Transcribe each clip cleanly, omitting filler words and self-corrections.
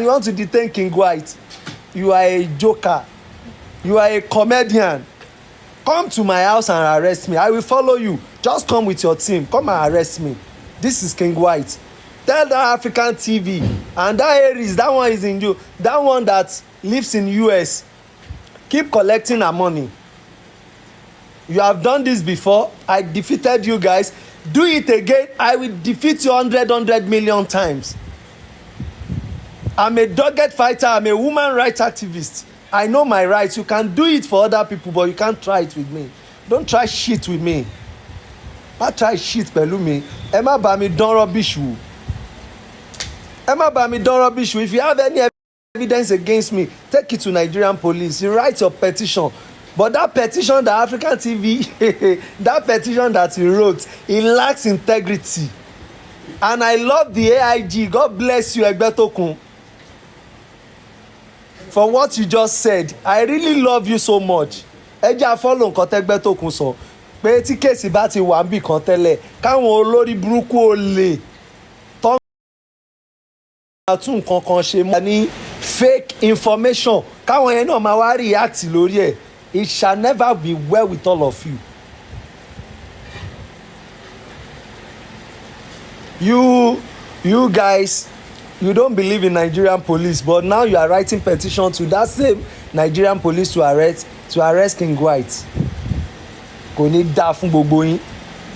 You want to detain King White? You are a joker. You are a comedian. Come to my house and arrest me. I will follow you. Just come with your team. Come and arrest me. This is King White. Tell that African TV and that Aries, that one is in you. That one that lives in US. Keep collecting our money. You have done this before. I defeated you guys. Do it again. I will defeat you 100 million times. I'm a dogged fighter. I'm a woman rights activist. I know my rights. You can do it for other people, but you can't try it with me. Don't try shit with me. Má try shit pẹ̀lú mi. Ẹ má bá mi dán rubbish wò. Ẹ má bá mi dán rubbish wò. If you have any evidence against me, take it to Nigerian police. You write your petition. But that petition that African TV, that petition that he wrote, it lacks integrity. And I love the AIG. God bless you, Egbetokun, for what you just said. I really love you so much. Ẹ jẹ́ follow nǹkan t'Egbetokun sọ pé tí kéèsì bá ti wà níbì kan tẹ́lẹ̀ káwọn olórí burúkú olè tó ń tún nǹkan kan ṣe mọ́ ní fake information káwọn yẹn náà máa wá react lórí ẹ̀. It shall never be well with all of you. You guys, you don't believe in Nigerian police, but now you are writing petition to that same Nigerian police to arrest King White. Kò ní dá fún gbogbo yín.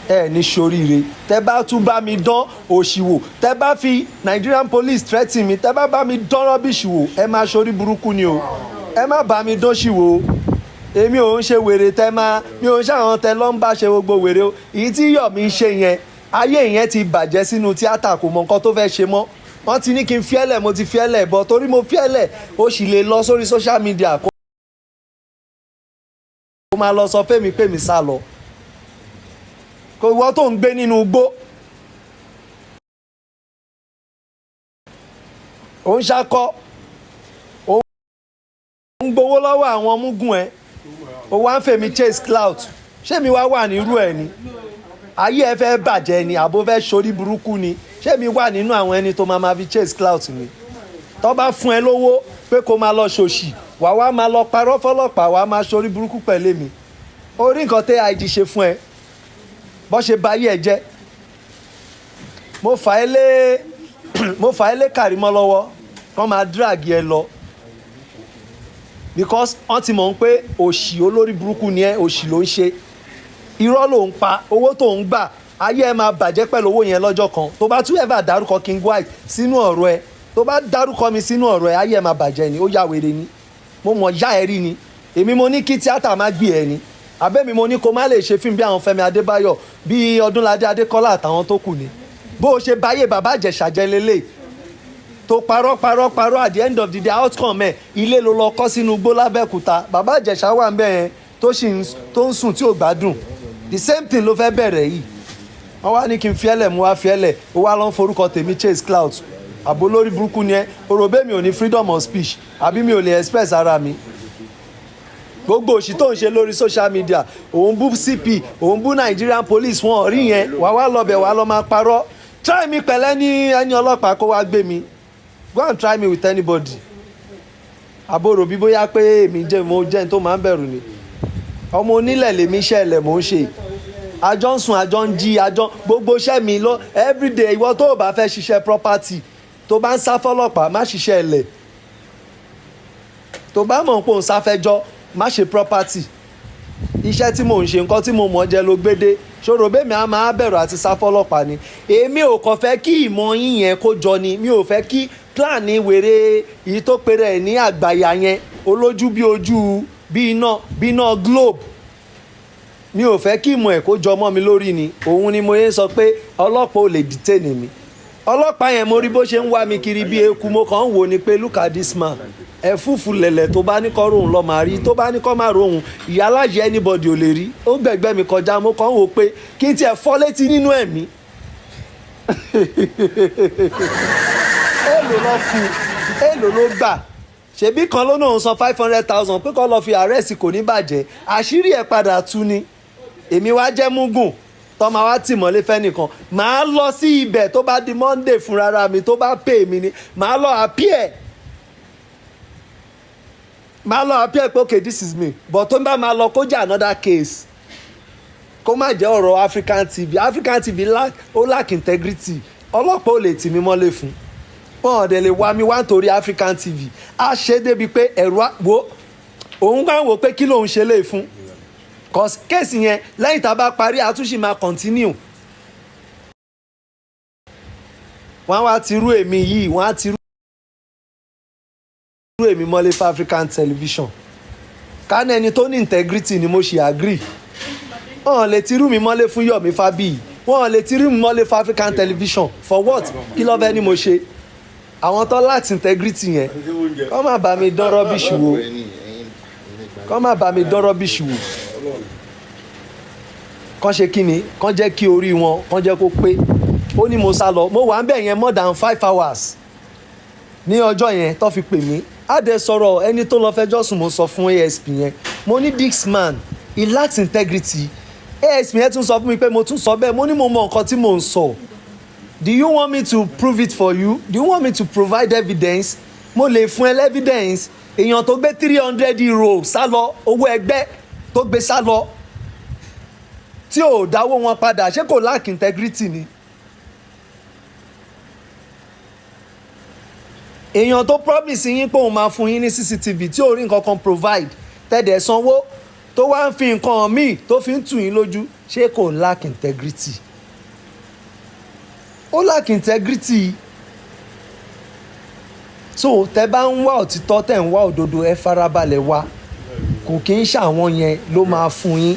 Ẹ ní ṣoríire. Tẹ́ bá tún bá mi dán òṣìwò. Tẹ́ bá fi Nigerian police threaten mi. Tẹ́ bá mi dán rubbish wò. Ẹ máa ṣorí burúkú ni o. Ẹ má bá mi dán ṣìwò. Èmi ò ń ṣe wèrè tẹ́ máa mi ò ń ṣàwọn tẹ́ ló ń bá ṣe gbogbo wèrè o. Èyí tí Yọ̀mí ń ṣe yẹn ayé yẹn ti bàjẹ́ sínú tíátà kò mọ nǹkan tó fẹ́ ṣe mọ́. Wọ́n ti ní kí n fiẹ́lẹ̀ mo ti fiẹ́lẹ̀ bọ̀ torí mo fiẹ́lẹ̀ ó sì lè lọ sórí social media kó máa lọ sọ fẹ́mi pé mi sá lọ. Kò wọ́n tó ń gbé nínú igbó. Ó ń ṣakọ́. Ó ń gbowó lọ́wọ́ àwọn múgùn ẹ̀. Ó wá ń fèmí chase clout. Ṣé mi wá wà nírú ẹ̀ ni? Ayé ẹ fẹ́ bàjẹ́ ni àbó fẹ́ ṣorí burúkú ni. Ṣé mi wà nínú àwọn ẹni tó máa fi chase clout ni? Tó bá fún ẹ lówó pé kó máa lọ ṣòṣì wá máa lọ parọ́ fọlọ́pàá wá máa ṣorí burúkú pẹ̀lú mi. Orí nǹkan tẹ́ AIG ṣe fún ẹ bó ṣe ba ayé ẹ jẹ́. Mo fà ẹ́ lé Kàrímọ́ lọ́wọ́ kán máa drag ẹ lọ because wọ́n ti mọ̀ pé òṣì olórí burúkú ni ẹ òṣì ló ń ṣe. Irọ́ ló ń pa owó tó ń gbà ayé ẹ máa bàjẹ́ pẹ̀lú owó yẹn lọ́jọ́ kan. Tó bá tún ever dárúkọ King White sínú ọ̀rọ̀ ẹ tó bá dárúkọ mi sínú ọ̀rọ̀ ẹ ayé ẹ máa bàjẹ́ ni ó yà wèrè ni. Mo mọ̀ yá ẹ rí ni èmi mo ní kí tíátà má gbé ẹ ni àbẹ́mi mo ní kó má lè ṣe fíìmù bí àwọn Fẹ́mi Adébáyọ̀ bí Ọdúnládé Adékọ́lá àtàwọn tó kù ni. Bó o ṣe báyé bàbá Ìjẹ̀ṣà jẹ́ lélẹ̀ tó parọ́ at the end of the day outcome ẹ̀ ilé ló lọ kọ́ sínú igbó l'Ábẹ́òkúta. Bàbá Ìjẹ̀ṣà wà ń bẹ̀ yẹn tó ń sùn tí ò gbádùn. The same thing ló fẹ́ bẹ̀rẹ̀ yìí. Wọ́n wá ní kí n fiẹ́lẹ̀ mo wá fiẹ́lẹ̀ ó wá lọ́n forúkọ tèmi chase clout. Àbò lórí burúkú ni ẹ oròbé mi ò ní freedom of speech àbí mi ò lè express ara mi. Gbogbo òṣì tó ń ṣe lórí social media òun bú CP òun bú Nigerian police wọn rí yẹn wá lọ́bẹ̀ wá lọ́ máa parọ́. Try me pẹ̀lẹ́ ní ẹni ọlọ́pàá kó wá gbé mi. Go and try me with anybody. Àbòrò bí bóyá pé èmi mo jẹ́ tó máa ń bẹ̀rù ni. Ọmọ onílẹ̀ lèmi iṣẹ́ ilẹ̀ mò ń ṣe. Àjọ ń sùn àjọ ń jí àjọ gbogbo iṣẹ́ mi lọ everyday ìwọ tó o bá fẹ́ ṣiṣẹ́ property tó bá ń sá fọ́lọ́pàá má ṣiṣẹ́ ilẹ̀. Tó bá mọ̀ pé òun sáfẹ́jọ́ má ṣe property. Iṣẹ́ tí mò ń ṣe nǹkan tí mo mọ̀ jẹ́ ló gbédé. Ṣòro bẹ́ẹ̀ mi á máa bẹ̀rù àti sá fọ́lọ́pàá ni. Èmi ò kàn fẹ́ kí ìmọ̀ yín yẹn kó jọ ni. Mi ò fẹ́ kí plan ní wèrè èyí tó péré ẹ̀ ní àgbàyà yẹn olójú bí ojú bí iná globe. Mi ò fẹ́ kí ìmọ̀ ẹ̀ kó jọ mọ́ mi lórí ni. Òun ni mo yẹ sọ pé ọlọ́pàá ò lè detain mi. Ọlọ́pàá yẹn mo rí bó ṣe ń wá mi kiri bí eku mo kàn ń wò ni pé look at this man. Ẹ̀fúùfù lẹ̀lẹ̀ tó bá ní kọ́ rohùn lọ́ máa rí tó bá ní kọ́ máa rohùn ìyá alájẹ anybody ò lè rí. Ó gbẹ̀gbẹ́ mi kọjá mo kàn ń wò pé kí n tiẹ̀ fọ́ létí nínú ẹ̀mí. Èlò lọ fún èlò ló gbà ṣebí kan ló náà san 500,000 pé kó lọ fi arrest kò ní bàjẹ́ àṣírí ẹ̀ padà tú ni. Èmi wá jẹ́ múgùn tó máa wá tì mọ́lé fẹ́nìkan màá lọ sí ibẹ̀ tó bá di Monday fúnra mi tó bá pè mí ni màá lọ appear máa lọ appear pé okay this is me but tó ń bá máa lọ kó jẹ́ another case kó má jẹ́ ọ̀rọ̀ African TV ó lack integrity ọlọ́pàá ò lè tì mí mọ́lé fún wọn ò dẹ̀ lè wá mi wá nítorí African TV á ṣe débi pé ẹ̀rọ wo òun kàn wò pé kí lòun ṣe lè fún cause kéèsì yẹn lẹ́yìn tá a bá parí àtúnṣe máa continue wọ́n á wá ti rú èmi yìí wọ́n á ti rú èmi mọ́lé fún African television ká ní ẹni tó ní integrity ni mo ṣe agree wọ́n lè ti rú mi mọ́lé fún Yomi Fabiyi wọ́n lè ti rú mi mọ́lé fún African television for what kí ló fẹ́ ni mo ṣe àwọn tó láti integrity yẹn kọ́ má bá mi dán rọ́bìṣì wò kọ́ má bá mi dán rọ́bìṣì wò kọ́ ṣe kí ni kọ́ jẹ́ kí orí wọn kọ́ jẹ́ kó pé ó ní mo sá lọ mo wà ń bẹ̀ yẹn more than 5 hours ní ọjọ́ yẹn tó fi pè mí á dẹ̀ sọ̀rọ̀ ẹni tó lọ fẹjọ́ sùn mo sọ fún ASP yẹn mo ní this man he lacks integrity ASP yẹn tún sọ fún mi pé mo tún sọ bẹ́ẹ̀ mo ní mo mọ nǹkan tí mò ń sọ do you want me to prove it for you do you want me to provide evidence mo lè fún ẹ evidence èèyàn tó gbé 300 euro sá lọ owó ẹgbẹ́ tó gbé sá lọ tí ò dáwó wọn padà ṣé kò lack integrity ni èèyàn tó promise yín pé òun máa fún yín ní CCTV tí ò rí nǹkan kan provide tẹ̀dẹ̀ sanwó tó wá ń fi nǹkan míì tó fi ń tù yín lójú ṣé kò lack integrity ó lack integrity so tẹ bá ń wá òtítọ́ tẹ̀ ń wá òdodo ẹ farabalẹ̀ wá kò kí ń ṣàwọn yẹn ló máa fún yín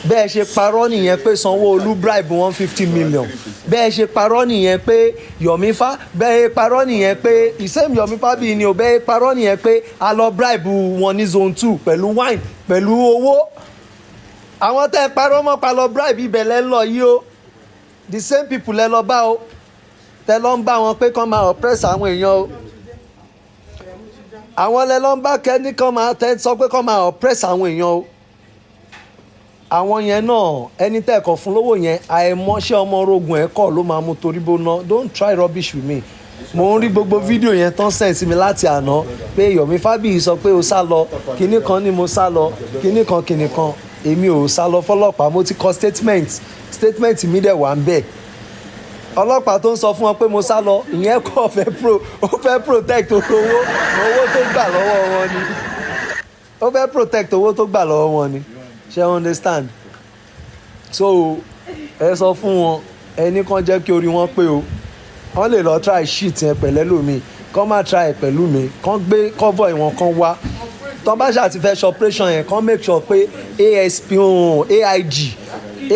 bẹ́ẹ̀ ṣe parọ́ nìyẹn pé Sanwó-Olú bribe 150 million bẹ́ẹ̀ ṣe parọ́ nìyẹn pé Yomifa bẹ́ẹ̀ parọ́ nìyẹn pé ìsẹ́mi Yomifa bíi ni ò bẹ́ẹ̀ parọ́ nìyẹn pé a lọ bribe wọn ní zone 2 pẹ̀lú wine pẹ̀lú owó àwọn tẹ́ ẹ parọ́ mọ́ pa lọ bribe ibẹ̀ lẹ́ ń lọ yìí o the same people lẹ́ lọ bá o tẹ́ lọ ń bá wọn pé kán máa oppress àwọn èèyàn o àwọn lẹ́ lọ ń bá kẹ́ni kán máa tẹ́ sọ pé kán máa oppress àwọn èèyàn o àwọn yẹn náà ẹni tẹ́ẹ̀kọ́ fún lówó yẹn àìmọṣẹ́ ọmọ orogun ẹ̀kọ́ ló máa mú torí bóná don't try rubbish with me mo ń rí gbogbo fídíò yẹn tán send sí mi láti àná pé Yomi Fabiyi sọ pé o sá lọ kinní kan ni mo sá lọ kinní kan èmi ò sá lọ fọlọ́pàá mo ti kọ statement mi dẹ̀ wà ń bẹ̀ ọlọ́pàá tó ń sọ fún wọn pé mo sá lọ ìyẹn kọ́ ó fẹ́ protect owó tó gbà lọ́wọ́ wọn ni ó fẹ́ protect owó tó gbà lọ́wọ́ wọn ni ṣe understand so ẹ sọ fún wọn ẹni kan jẹ́ kí orí wọn pé o wọ́n lè lọ try shit yẹn pẹ̀lẹ́ lómi kán má try pẹ̀lú mi kán gbé cover ìwọ̀n kan wá tán bá ṣáà ti fẹ́ ṣe operation yẹn kán make sure pé ASP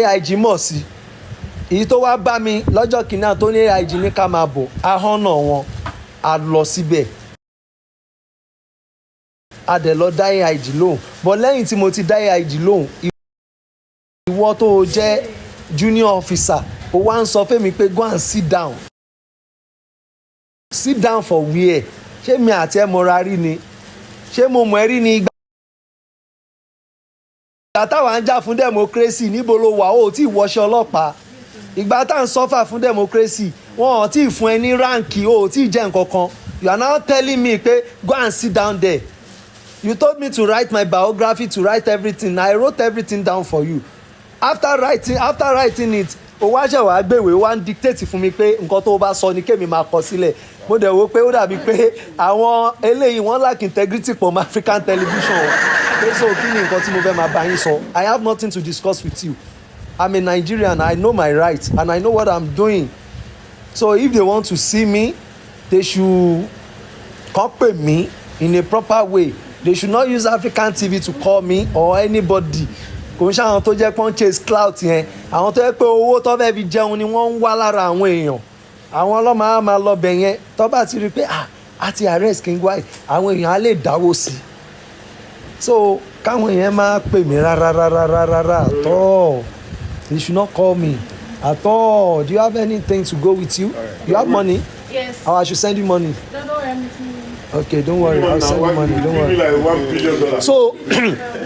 AIG mọ̀ sí èyí tó wá bá mi lọ́jọ́ kìíní tó ní AIG ní ká máa bọ̀ ahọ́nà wọn a lọ síbẹ̀ a dẹ̀ lọ dá AIG lóhùn but lẹ́yìn tí mo ti dá AIG lóhùn ìwọ tó o jẹ́ junior officer o wá ń sọ fẹ́mi pé go and sit down for where ṣé mi àti ẹ mọra rí ni ṣé mo mọ̀ ẹ́ rí ni ìgbà táwa ń jà fún democracy níbo ló wà ó tí ì wọṣẹ́ ọlọ́pàá ìgbà tá à ń sọ́fà fún democracy wọn ò tí ì fún ẹ ní ráǹkì ó tí ì jẹ́ nǹkan kan you are now telling me pé go and sit down there. You told me to write my biography, to write everything. I wrote everything down for you. After writing it, o wá ṣe wàá gbèwé wá ń dictate fún mi pé nǹkan tó bá sọ ni kémi máa kọ sílẹ̀. Mo dẹ̀ wò pé ó dàbí pé àwọn eléyìí wọ́n lack integrity pọ̀ mọ́ African television. Pé so kí ni nǹkan tí mo fẹ́ máa bá yín sọ? I have nothing to discuss with you. I'm a Nigerian. I know my rights and I know what I'm doing. So if they want to see me, they should come pè mí in a proper way. They should not use African TV to call me or anybody. Kò ń ṣe àwọn tó jẹ́ pé wọ́n chase clout yẹn. Àwọn tó jẹ́ pé owó tó fẹ́ fi jẹun ni wọ́n ń wá lára àwọn èèyàn. Àwọn ọlọ́mọ á máa lọ bẹ̀ yẹn. Tó bá ti rí i pé àti arrest King White, àwọn èèyàn á lè dáwó sí i. So káwọn èèyàn máa pè mí rárá at all. They should not call me at all. Do you have anything to go with you? You have money? Yes. Oh, I should send you money. Don't worry, I'm with you. Okay, don't worry, I'll send you money, don't worry. So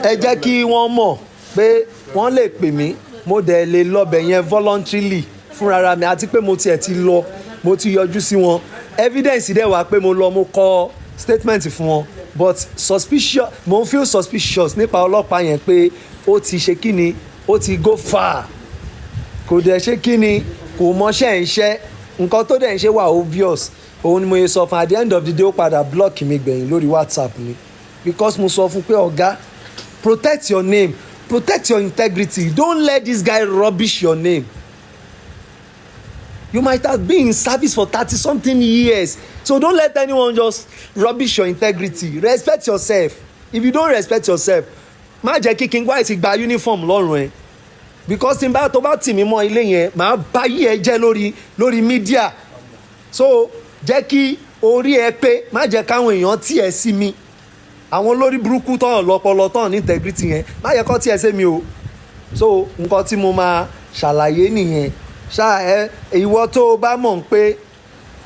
ẹ jẹ́ kí wọ́n mọ̀ pé wọ́n lè pè mí mo dẹ̀ lè lọ́bẹ̀ yẹn voluntarily fúnra mi àti pé mo tiẹ̀ ti lọ mo ti yọjú sí wọn evidence dẹ̀ wá pé mo lọ mo kọ statement fún wọn but suspicious mo feel suspicious nípa ọlọ́pàá yẹn pé ó ti ṣe kíni ó ti go far kò dẹ̀ ṣe kíni kò mọṣẹ́ ń ṣẹ́ nǹkan tó dẹ̀ ń ṣe wà obvious òun ni mo yẹ sọ fún at the end of the day ó padà block mi gbẹ̀yìn lórí WhatsApp mi because mo sọ fún pé ọ̀gá protect your name protect your integrity don't let this guy rubbish your name you might have been in service for 30-something years so don't let anyone just rubbish your integrity respect yourself if you don't respect yourself má jẹ́ kí King White gba uniform lọ́rùn ẹ̀ because tí n bá tó bá tì mí mọ́ ilé yẹn màá bá yí ẹ jẹ́ lórí mídíà so jẹ́ kí orí ẹ pé má jẹ́ káwọn èèyàn tì ẹ sí mi àwọn olórí burúkú tán lọ́pọlọ tán ní integrity yẹn má yẹ kó tì ẹ sí mi o so nǹkan tí mo máa ṣàlàyé nìyẹn ṣá ẹ ìwọ tó o bá mọ̀ pé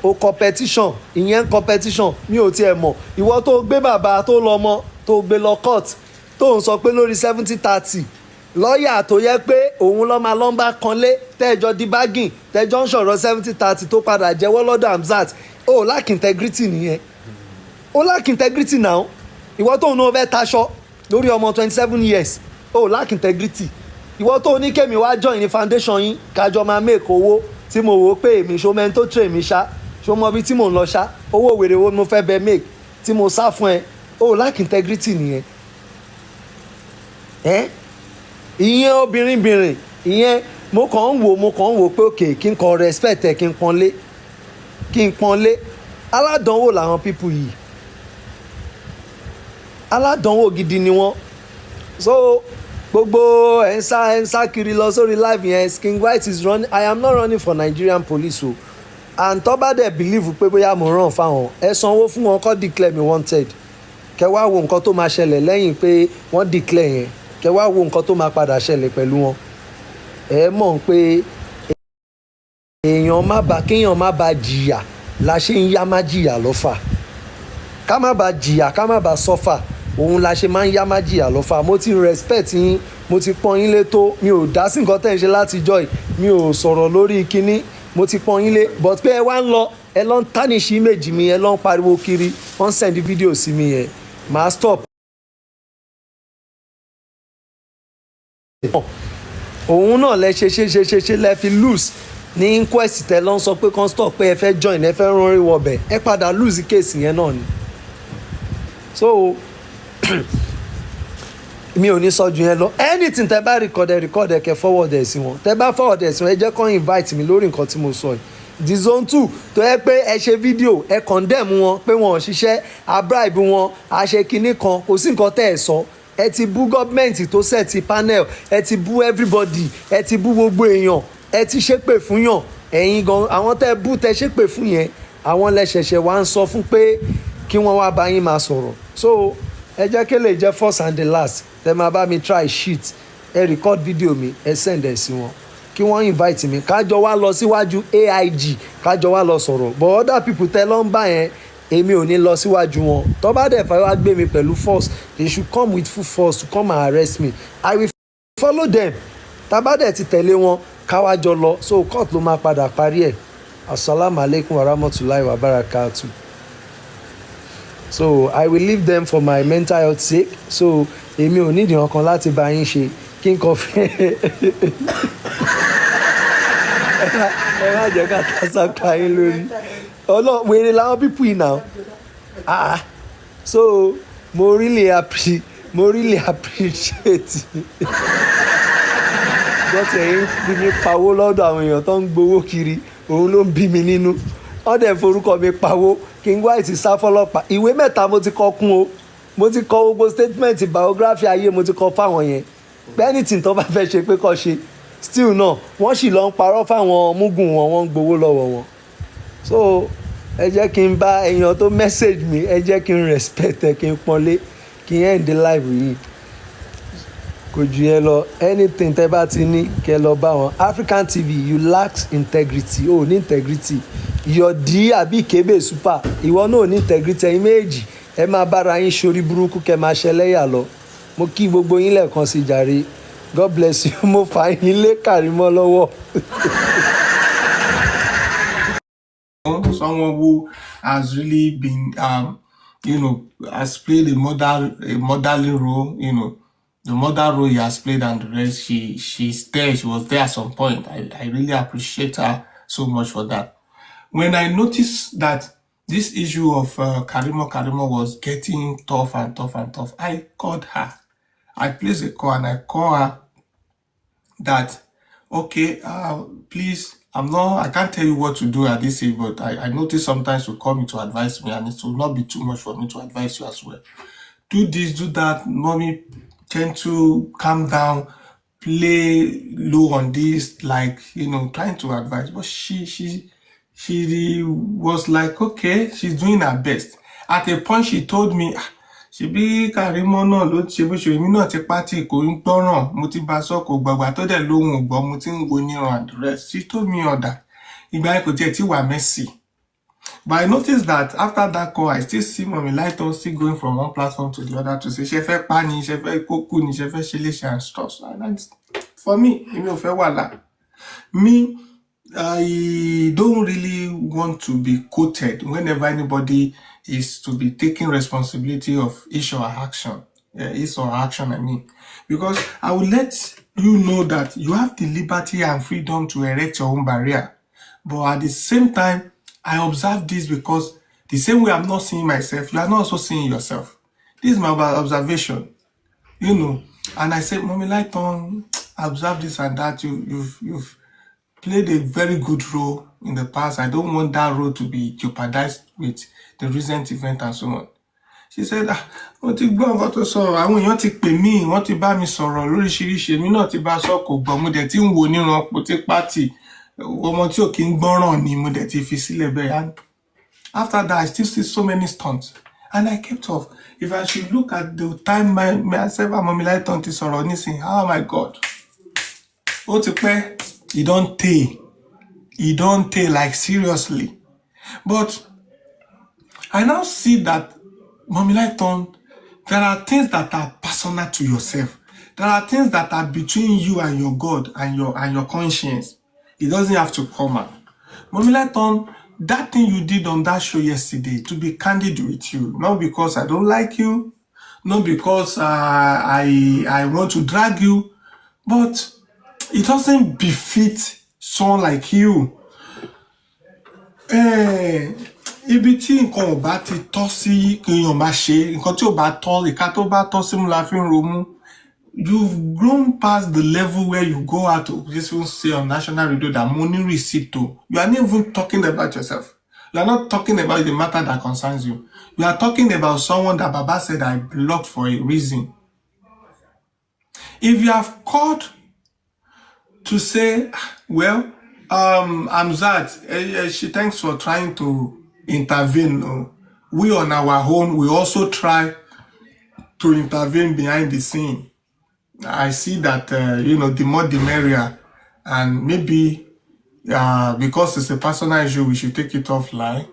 o competition ìyẹn competition mi ò tiẹ̀ mọ̀ ìwọ tó gbé bàbá tó lọ mọ́ tó gbé lọ court tó ń sọ pé lórí 70-30 lọ́ọ̀yà tó yẹ pé òun lọ́ máa lọ́nbà kanlé tẹ́jọ́ di bargain tẹ́jọ́ ń sọ̀rọ̀ 70-30 tó padà jẹ́wọ́ lọ́dọ̀ Hamzat ó lack integrity nìyẹn ó lack integrity now ìwọ tó ń náà fẹ́ taṣọ lórí ọmọ 27 years ó lack integrity ìwọ tó ní kémi wá join ní foundation yín kájọ máa make owó tí mo wò ó pé èmi ṣó mẹ́ni tó train mi ṣá ṣó mọ bí tí mò ń lọ ṣá owó wèrè wo ni mo fẹ́ bẹ make tí mo sá fún ẹ ó lack integrity nìyẹn ìyẹn obìnrin ìyẹn mo kàn ń wò pé òkè kí n kàn respect ẹ kí n pọ́nlé aládánwò làwọn pípù yìí aládánwò gidi ni wọ́n so gbogbo ẹ̀ ń sá kiri lọ sórí live yẹn King White is running I am not running for Nigerian police o and tó bá dẹ̀ believe pé bóyá mo ràn fáwọn ẹ sanwó fún wọn kó declare me wanted kẹ wá wo nǹkan tó máa ṣẹlẹ̀ lẹ́yìn pé wọ́n declare yẹn kẹ wá wo nǹkan tó máa padà ṣẹlẹ̀ pẹ̀lú wọn ẹ mọ̀ pé kéèyàn má ba jìyà la ṣe ń yá má jìyà lọ́fà ká má ba jìyà ká má ba sọ́fà òun la ṣe máa ń yá má jìyà lọ́fà mo ti respect yín mo ti pọ́n yín lé tó mi ò dá sí nǹkan tẹ̀ ń ṣe látijọ́ yìí mi ò sọ̀rọ̀ lórí kínní mo ti pọ́n yín lé but pé ẹ wá ń lọ ẹ lọ ń tánìṣí méjì mi ẹ lọ ń pariwo kiri wọ́n send fídíò sí mi yẹn màá stop. òun náà lẹ ṣe lẹ fi lose ní inquest tẹ lọ ń sọ pé kan stop pé ẹ fẹ́ join ẹ fẹ́ rán rí wọbẹ̀ ẹ padà lose case yẹn náà ni so mi ò ní sọ ju yẹn lọ anything tẹ bá record ẹ kẹ forward ẹ sí wọn tẹ bá forward ẹ sí wọn ẹ jẹ́ kàn invite mi lórí nǹkan tí mo sọ yìí the zone 2 tó yẹ pé ẹ ṣe fídíò ẹ condemn wọn pé wọn ò ṣiṣẹ́ a bribe wọn a ṣe kinní kan kò sí nǹkan tẹ́ ẹ sọ ẹ ti bú gọ́ọ̀mẹ̀ntì tó set panel ẹ ti bú everybody ẹ ti bú gbogbo èèyàn ẹ ti ṣépè fún yàn ẹ̀yin gan àwọn tẹ́ bú tẹ́ ṣépè fún yẹn àwọn lẹ́ṣẹ̀ṣẹ̀ wá ń sọ fún pé kí wọ́n wá bá yín máa sọ̀rọ̀ so ẹ jẹ́ kí lè jẹ́ first and the last tẹ́ máa bá mi try shit ẹ record video mi ẹ send ẹ̀ sí wọn kí wọ́n invite mi kájọ wá lọ síwájú AIG kájọ wá lọ sọ̀rọ̀ but other people tẹ́ ló ń bá yẹn èmi ò ní lọ síwájú wọn tó bá dẹ̀ fà wá gbé mi pẹ̀lú force they should come with full force to come and arrest me I will follow them tá bá dẹ̀ ti tẹ̀lé wọn káwájọ lọ so court ló máa padà parí ẹ̀ asalaamualeykum warahmatulahi wabarakatuh so I will leave them for my mental health sake so èmi ò nídìí ọkàn láti bá yín ṣe kí n kàn fẹ́ ẹ má jẹ́ ká tásá pa yín lórí wèrè làwọn pípù yìí náà so mo really appreciate bọ́tẹ̀ yín bí mi pawó lọ́dọ̀ àwọn èèyàn tó ń gbowó kiri òun ló ń bí mi nínú wọ́n dẹ̀ forúkọ mi pawó King White sá fọlọ́pàá ìwé 3 mo ti kọ kún o mo ti kọ gbogbo statement biography ayé mo ti kọ fáwọn yẹn pé anything tó bá fẹ́ ṣe pé kó ṣe still náà wọ́n sì lọ ń parọ́ fáwọn mugun wọn wọ́n ń gbowó lọ́wọ́ wọn so ẹ jẹ́ kí n bá èèyàn tó message mi ẹ jẹ́ kí n respect ẹ kí n pọ́nlé kí n end live yìí kò jù yẹn lọ anything tẹ́ bá ti ní kẹ́ lọ bá wọn African TV you lack integrity o ní integrity yọ̀dí àbí kébè super ìwọ náà ní integrity ẹ̀yin méjì ẹ máa bára yín sórí burúkú kẹ́ máa ṣẹlẹ́yà lọ mo kí gbogbo yín lẹ́ẹ̀kan sí jàre God bless you mo fà yín lé Kàrímọ́ lọ́wọ́. Someone who has really been has played a motherly role, the mother role he has played and the rest. She's there. She was there at some point. I really appreciate her so much for that. When I noticed that this issue of Karimo was getting tough and tough and tough, I called her. I placed a call and I called her that, okay, please, I can't tell you what to do at this age, but I notice sometimes you call me to advise me, and it will not be too much for me to advise you as well. Do this, do that, mommy, tend to calm down, play low on this, trying to advise. But she was like, okay, she's doing her best. At a point, she told me, ṣebí Karimo náà ló ṣe bó ṣe èmi náà ti pátì kò ń gbọ́ràn, mo ti bá sọ kò gbàgbà tó dẹ̀ lóhùn ògbọ́, mo ti ń wo níran and the rest. She told me all that. Ìgbà yẹn kò tiẹ̀ tí wà messy. But I noticed that after that call, I still see Mommy Lighton still going from one platform to the other to say, ṣe fẹ́ pa ni, ṣe fẹ́ kókó ni, ṣe fẹ́ ṣe léṣe and stuff. And for me, èmi ò fẹ́ wàhálà. Me, I don't really want to be quoted whenever anybody is to be taking responsibility of his or her action. I mean, because I will let you know that you have the liberty and freedom to erect your own barrier. But at the same time, I observe this because the same way I'm not seeing myself, you are not also seeing yourself. This is my observation, And I said, Mommy Lighton, I observe this and that. You've played a very good role in the past. I don't want that role to be jeopardized with the recent event and so on. She said, wọ́n ti gbọ́ nǹkan tó sọ̀rọ̀, àwọn èèyàn ti pè mí, wọ́n ti bá mi sọ̀rọ̀ lóríṣiríṣi, èmi náà ti bá sọ kò gbọ́, mo dẹ̀ ti ń wo níran po tí pátì, ọmọ tí ò kí ń gbọ́ràn ni mo dẹ̀ ti fi sílẹ̀ bẹ́ẹ̀. And after that, I still see so many stunts. And I kept off. If I should look at the time myself and Mommy Lighton ti sọ̀rọ̀ nísìnyí, oh my God. Ó ti pẹ́. He don't tell, like seriously. But I now see that, Mommy Lighton, there are things that are personal to yourself. There are things that are between you and your God and your conscience. It doesn't have to come out. Mommy Lighton, that thing you did on that show yesterday, to be candid with you, not because I don't like you, not because I want to drag you, but it doesn't befit someone like you. Ibi tí nǹkan ò bá ti tọ́ sí kéèyàn má ṣe, nǹkan tí ò bá tọ́, ìka tó bá tọ́ sí mú la fi ń romú. You've grown past the level where you go out to just say on national radio that money receipt. You are not even talking about yourself. You are not talking about the matter that concerns you. You are talking about someone that Baba said I blocked for a reason. If you have called to say, well, Amzat, she thanks for trying to intervene. We on our own, we also try to intervene behind the scene. I see that, the more the merrier. And maybe because it's a personal issue, we should take it offline.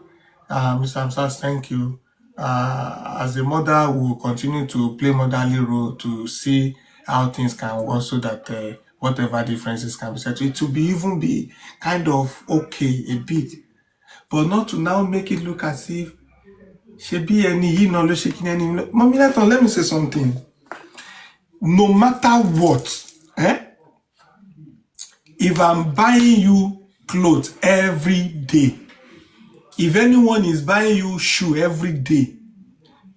Mr. Amzat, thank you. As a mother, we will continue to play motherly role to see how things can work so that whatever differences can be settled. It will even be kind of okay a bit, but not to now make it look as if Mommy Lighton, let me say something. No matter what, if I'm buying you clothes every day, if anyone is buying you shoe every day,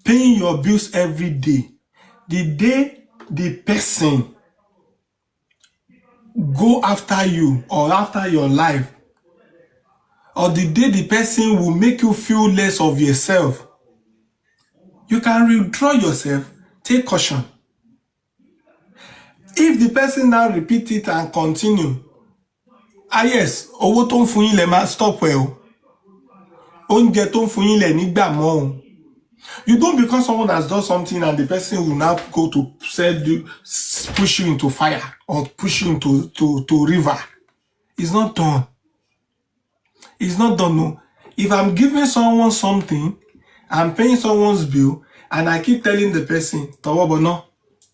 paying your bills every day, the day the person go after you or after your life, or the day the person will make you feel less of yourself, you can withdraw yourself, take caution. If the person now repeat it and continue, yes, owó tó ń fún yín lẹ máa stop well. Oúnjẹ tó ń fún yín lẹ nígbà mọ́. You don't, because someone has done something and the person will now go to push you into fire or push you into river. It's not done. It's not done, no. If I'm giving someone something, I'm paying someone's bill, and I keep telling the person, Tawabono,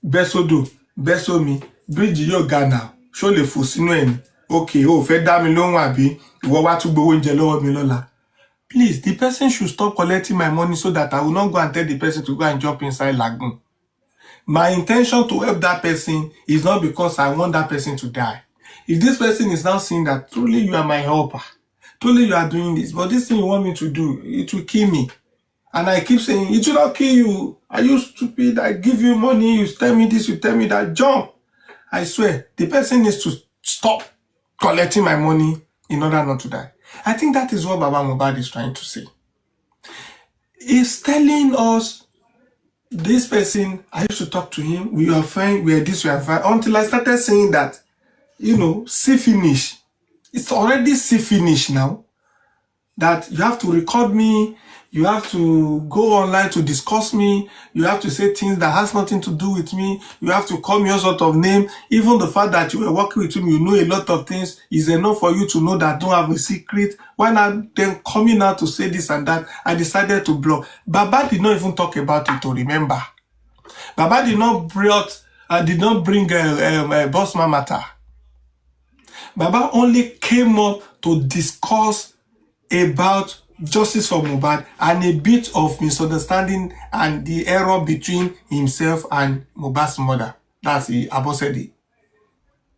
Besodo, Besomi, Bridge yo Ghana, show le fò sínú ẹ̀ ni. Okay, fẹ́ dá mi lóhùn àbí ìwọ wá tún gbowó oúnjẹ lọ́wọ́ mi lọ́la. Please, the person should stop collecting my money so that I will not go and tell the person to go and jump inside lagoon. My intention to help that person is not because I want that person to die. If this person is now saying that truly you are my helper, truly you are doing this, but this thing you want me to do, it will kill me. And I keep saying, it will not kill you. Are you stupid? I give you money, you tell me this, you tell me that, jump. I swear, the person needs to stop collecting my money in order not to die. I think that is what Baba Mohbad is trying to say. He's telling us, this person, I used to talk to him, we are fine, we are this, we are fine, until I started saying that, see finish. It's already see finish now. That you have to record me, you have to go online to discuss me, you have to say things that has nothing to do with me, you have to call me all sort of name. Even the fact that you were working with him, you know a lot of things, is enough for you to know that don't have a secret. Why not then coming out to say this and that? I decided to block. Baba did not even talk about it to remember. Baba did not bring Bossman matter. Baba only came up to discuss about justice for Mohbad and a bit of misunderstanding and the error between himself and Mohbad's mother. That's the Abosede.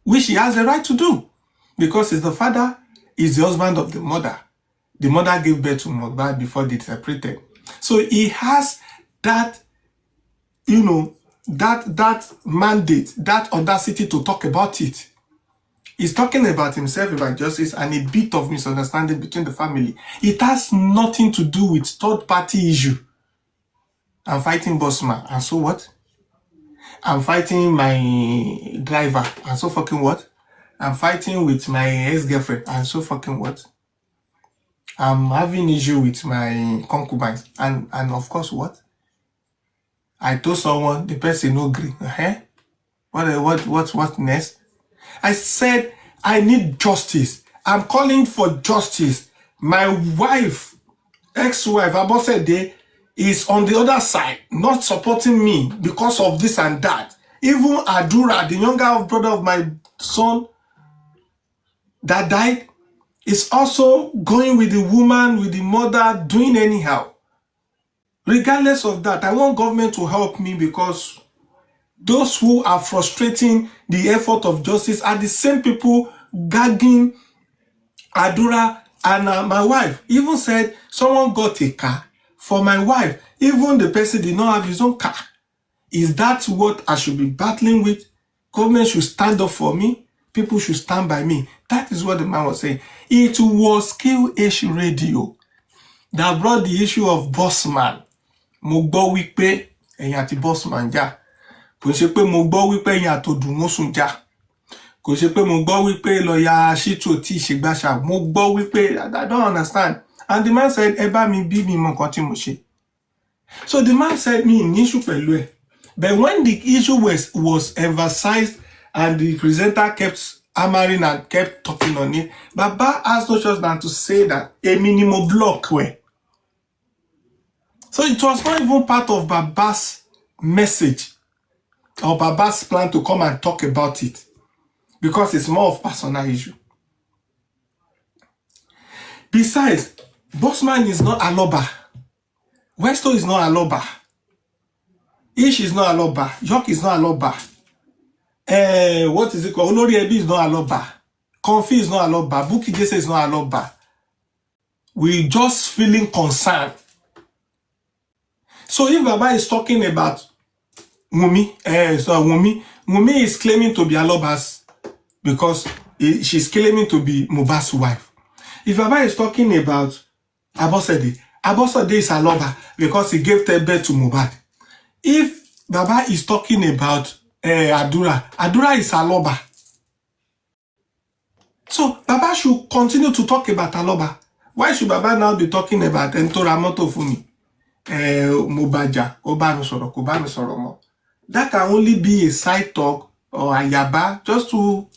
Which he has a right to do. Because he's the father, he's the husband of the mother. The mother gave birth to Mohbad before they separated. So he has that, that mandate, that audacity to talk about it. He's talking about himself, about justice, and a bit of misunderstanding between the family. It has nothing to do with third-party issue. I'm fighting Bossman, and so what? I'm fighting my driver, and so fucking what? I'm fighting with my ex-girlfriend, and so fucking what? I'm having issue with my concubines, and of course what? I told someone, the person no agree. What next? I said, I need justice. I'm calling for justice. My wife, ex-wife, Abosede, is on the other side, not supporting me because of this and that. Even Adura, the younger brother of my son that died, is also going with the woman, with the mother, doing anyhow. Regardless of that, I want government to help me, because those who are frustrating the effort of justice are the same people gagging Adura and my wife. Even said someone got a car for my wife. Even the person did not have his own car. Is that what I should be battling with? Government should stand up for me. People should stand by me. That is what the man was saying. It was QH Radio that brought the issue of Bossman. Mo gbọ́ wípé ẹ̀yin àti Bossman jà. Kò ṣe pé mo gbọ́ wípé ẹ̀yin àti Odùmọ̀sùn jà. Kò ṣe pé mo gbọ́ wípé lọ́ọ̀yà Ṣítù tí ṣègbàṣà. Mo gbọ́ wípé, I don't understand. And the man said, ẹ bá mi bí mi mọ nǹkan tí mo ṣe. So the man said, me ní issue pẹ̀lú ẹ̀. But when the issue was emphasized and the presenter kept hammering and kept talking on it, Baba has no choice than to say that a minimum block way. So it was not even part of Baba's message or Baba's plan to come and talk about it, because it's more of personal issue. Besides, Bossman is not Aloba. Westo is not Aloba. Ish is not Aloba. York is not Aloba. What is it called? Olori Ebi is not Aloba. Confi is not Aloba. Buki Jesse is not Aloba. We just feeling concerned. So if Baba is talking about Wumi is claiming to be Aloba's because she's claiming to be Mohbad's wife. If Baba is talking about Abosede is Aloba because he gave birth to Mohbad. If Baba is talking about Adura is Aloba. So Baba should continue to talk about Aloba. Why should Baba now be talking about Entoramoto Fumi? Mobaja, Obanusoro, Kubanusoro. That can only be a side talk or a yaba just to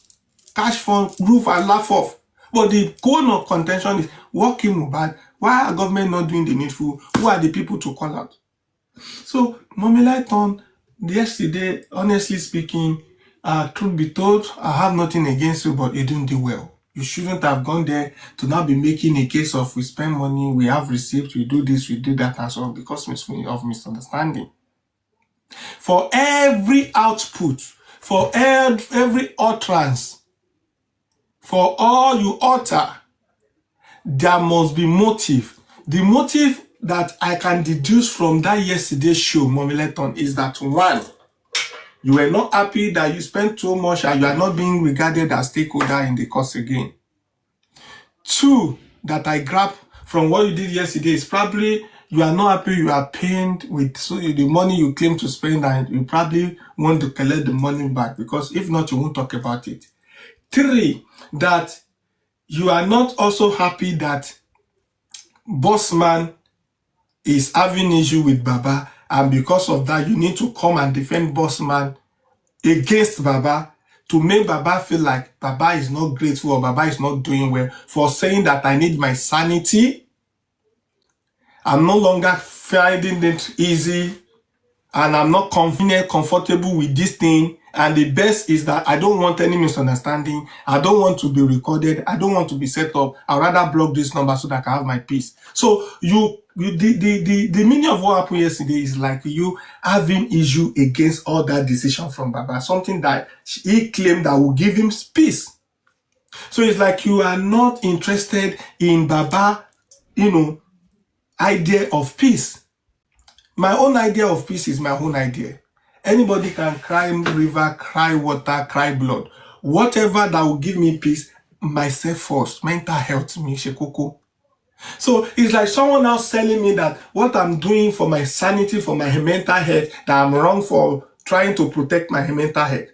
cash for roof and laugh off. But the core of contention is working Mohbad. Why are government not doing the needful? Who are the people to call out? So, Momilai Ton, yesterday, honestly speaking, truth be told, I have nothing against you, but you didn't do well. You shouldn't have gone there to now be making a case of we spend money, we have receipts, we do this, we do that, and so on, because of misunderstanding. For every output, for every utterance, for all you utter, there must be motive. The motive that I can deduce from that yesterday's show, Momileton, is that one, you were not happy that you spent too much and you are not being regarded as stakeholder in the cause again. Two, that I grab from what you did yesterday is probably you are not happy, you are pained with the money you claim to spend, and you probably want to collect the money back, because if not, you won't talk about it. Three, that you are not also happy that boss man is having issue with Baba, and because of that, you need to come and defend boss man against Baba to make Baba feel like Baba is not grateful or Baba is not doing well, for saying that I need my sanity. I'm no longer finding it easy, and I'm not comfortable with this thing. And the best is that I don't want any misunderstanding. I don't want to be recorded. I don't want to be set up. I'd rather block this number so that I can have my peace. So the meaning of what happened yesterday is like you having issue against all that decision from Baba, something that he claimed that will give him peace. So it's like you are not interested in Baba, idea of peace. My own idea of peace is my own idea. Anybody can cry river, cry water, cry blood. Whatever that will give me peace, myself first. Mental health, me shekoko. So it's like someone else telling me that what I'm doing for my sanity, for my mental health, that I'm wrong for trying to protect my mental health.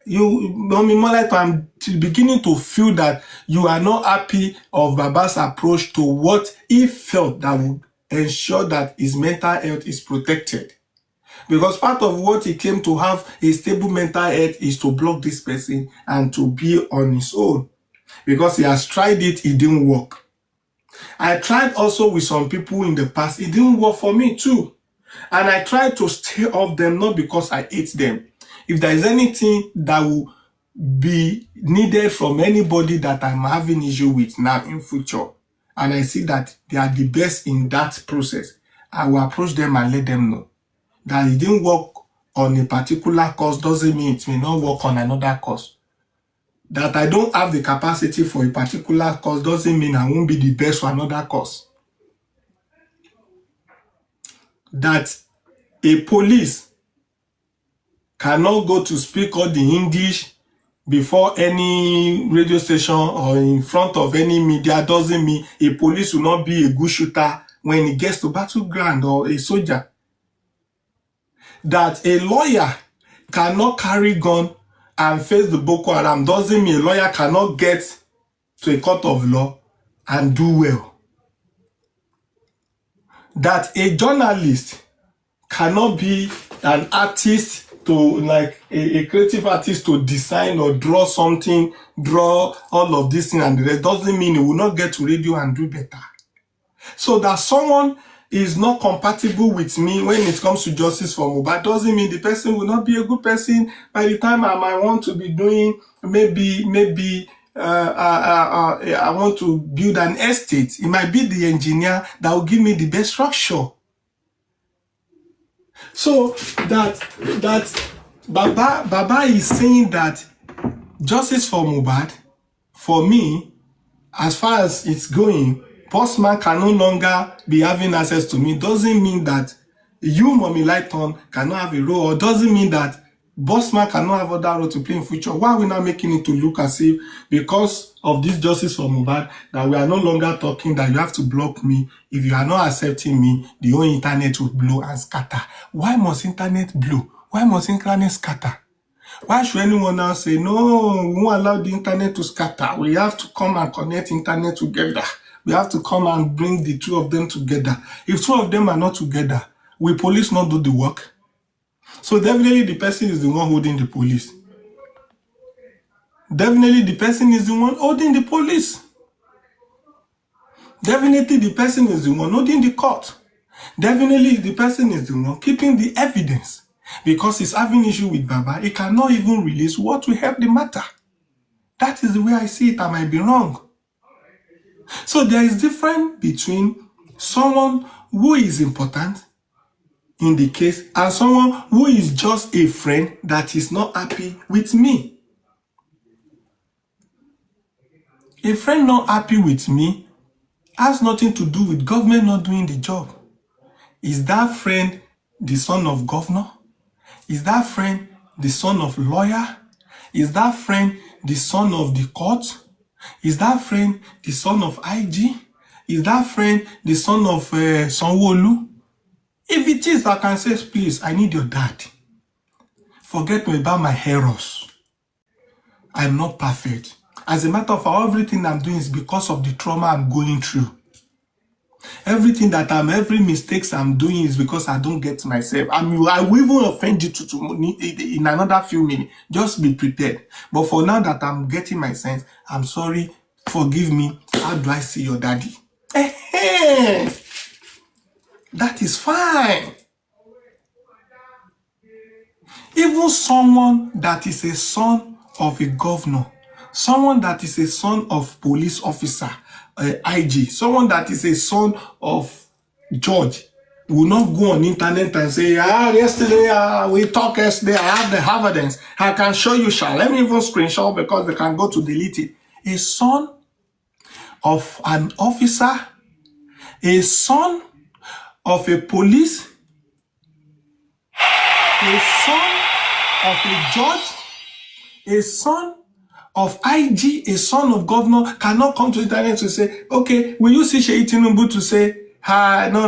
I'm beginning to feel that you are not happy of Baba's approach to what he felt that would ensure that his mental health is protected. Because part of what he came to have a stable mental health is to block this person and to be on his own. Because he has tried it, it didn't work. I tried also with some people in the past, it didn't work for me too. And I tried to stay off them, not because I hate them. If there is anything that will be needed from anybody that I'm having issue with now in future, and I see that they are the best in that process, I will approach them and let them know that it didn't work on a particular course doesn't mean it may not work on another course. That I don't have the capacity for a particular course doesn't mean I won't be the best for another course. That a police cannot go to speak all the English before any radio station or in front of any media doesn't mean a police will not be a good shooter when he gets to battleground, or a soldier. That a lawyer cannot carry gun and face the Boko Haram doesn't mean a lawyer cannot get to a court of law and do well. That a journalist cannot be an artist, to like a creative artist, to design or draw something, draw all of this thing and the rest, doesn't mean he will not get to radio and do better. So that someone is not compatible with me when it comes to justice for Mohbad doesn't mean the person will not be a good person by the time I might want to be doing maybe I want to build an estate. It might be the engineer that will give me the best structure. So that Baba is saying that justice for Mohbad, for me, as far as it's going, Postman can no longer be having access to me. Doesn't mean that you, Mommy Lighton, cannot have a role, or doesn't mean that Bossman cannot have other role to play in future. Why are we now making it to look as if because of this justice for Mohbad that we are no longer talking, that you have to block me? If you are not accepting me, the whole internet will blow and scatter. Why must internet blow? Why must internet scatter? Why should anyone now say, no, we won't allow the internet to scatter? We have to come and connect internet together. We have to come and bring the two of them together. If two of them are not together, will police not do the work? So definitely the person is the one holding the police. Definitely the person is the one holding the police. Definitely the person is the one holding the court. Definitely the person is the one keeping the evidence. Because he's having issue with Baba, he cannot even release what will help the matter. That is the way I see it. I might be wrong. So there is difference between someone who is important in the case and someone who is just a friend that is not happy with me. A friend not happy with me has nothing to do with government not doing the job. Is that friend the son of governor? Is that friend the son of lawyer? Is that friend the son of the court? Is that friend the son of IG? Is that friend the son of Sanwo-Olu? If it is, I can say, please, I need your dad. Forget me about my errors. I'm not perfect. As a matter of fact, everything I'm doing is because of the trauma I'm going through. Every mistakes I'm doing is because I don't get myself. I will even offend you in another few minutes. Just be prepared. But for now that I'm getting my sense, I'm sorry. Forgive me. How do I see your daddy? That is fine. Even someone that is a son of a governor, someone that is a son of police officer, IG, someone that is a son of judge, will not go on internet and say, yesterday we talked yesterday, I have the evidence, I can show you, let me even screenshot because they can go to delete it. A son of an officer, a son of a police, a son of a judge, a son of IG, a son of governor cannot come to the internet to say, okay, will you see Seyi Tinubu to say, no.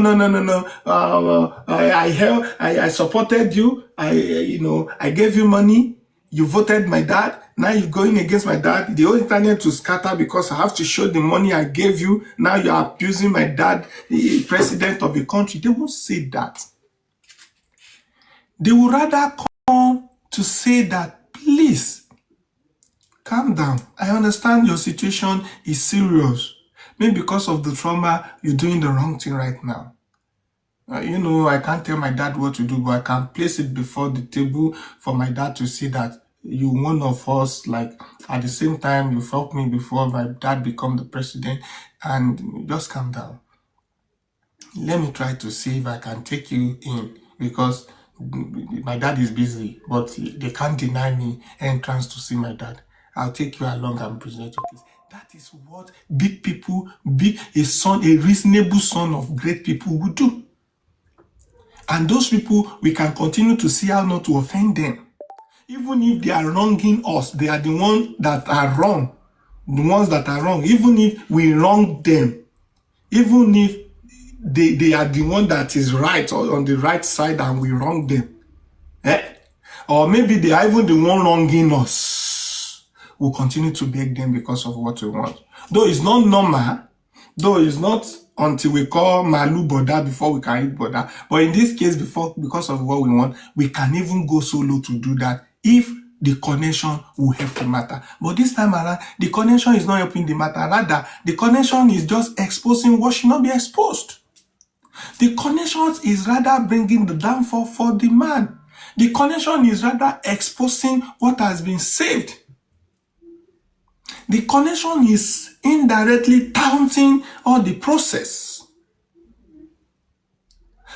I supported you. I gave you money. You voted my dad. Now you're going against my dad. The whole internet to scatter because I have to show the money I gave you. Now you're abusing my dad, the president of the country. They won't say that. They would rather come to say that, please, calm down. I understand your situation is serious. Maybe because of the trauma, you're doing the wrong thing right now. I can't tell my dad what to do, but I can place it before the table for my dad to see that you one of us, like at the same time, you've helped me before my dad become the president, and just calm down. Let me try to see if I can take you in, because my dad is busy, but they can't deny me entrance to see my dad. I'll take you along and present you this. That is what big people, a reasonable son of great people would do. And those people, we can continue to see how not to offend them. Even if they are wronging us, they are the ones that are wrong. The ones that are wrong. Even if we wrong them, even if they are the one that is right or on the right side and we wrong them. Or maybe they are even the one wronging us. We'll continue to beg them because of what we want. Though it's not normal, though it's not until we call Malu Boda before we can eat Boda. But in this case, because of what we want, we can even go solo to do that if the connection will help the matter. But this time around, the connection is not helping the matter. Rather, the connection is just exposing what should not be exposed. The connection is rather bringing the downfall for the man. The connection is rather exposing what has been saved. The connection is indirectly taunting all the process.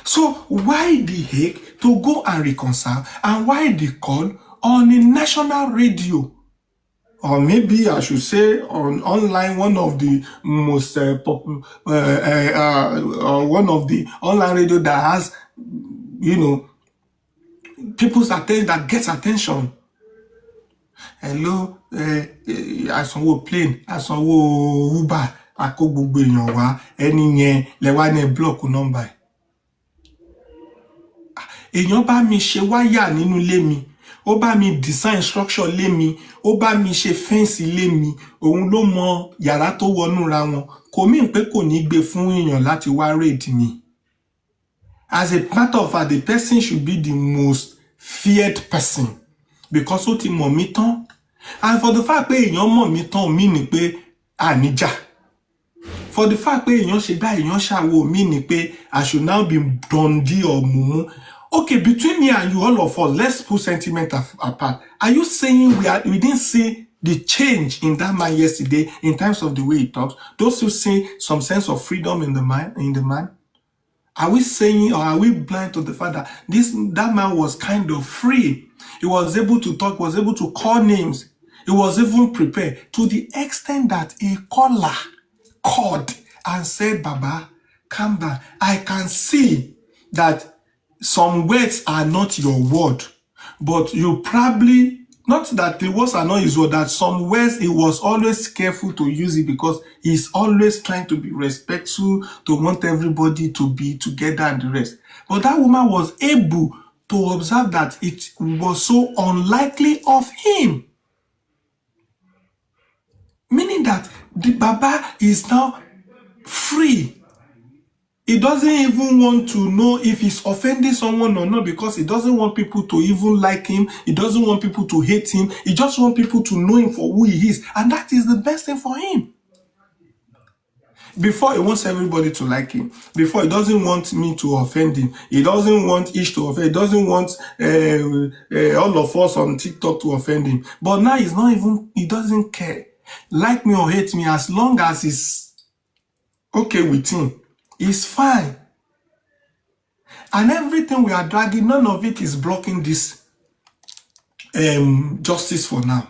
So why the heck to go and reconcile, and why the call on a national radio? Or maybe I should say on online, one of the most one of the online radio that has, people's attention, that gets attention. Hello, asanwó plane, asanwó Uber, akó gbogbo èèyàn wá, ẹni yẹn lẹ́wà ní block number. Èèyàn bá mi ṣe wáyà nínú ilé mi, ó bá mi design structure ilé mi, ó bá mi ṣe fence ilé mi, òun ló mọ yàrá tó wọnú ra wọn, kò mean pé kò ní gbé fún èèyàn láti wá raid mi. As a matter of fact, the person should be the most feared person, because ó ti mọ̀ mí tán. And for the fact pé èèyàn mọ̀ mí tán, mi ni pé àníjà. For the fact pé èèyàn ṣe bá èèyàn ṣàwò, mi ni pé I should now be Dundee or Mumu. Okay, between me and you, all of us, let's put sentiment apart. Are you saying we didn't see the change in that man yesterday in terms of the way he talks? Don't you see some sense of freedom in the man? Are we saying, or are we blind to the fact that that man was kind of free? He was able to talk, was able to call names. He was even prepared to the extent that a caller called and said, Baba, calm down. I can see that some words are not your word, but you probably, not that the words are not his word, that some words he was always careful to use it because he's always trying to be respectful, to want everybody to be together and the rest. But that woman was able to observe that it was so unlikely of him. Meaning that the Baba is now free. He doesn't even want to know if he's offending someone or not because he doesn't want people to even like him. He doesn't want people to hate him. He just wants people to know him for who he is. And that is the best thing for him. Before, he wants everybody to like him. Before, he doesn't want me to offend him. He doesn't want Ish to offend. He doesn't want all of us on TikTok to offend him. But now he's not even, he doesn't care. Like me or hate me, as long as it's okay with him, it's fine. And everything we are dragging, none of it is blocking this justice for now.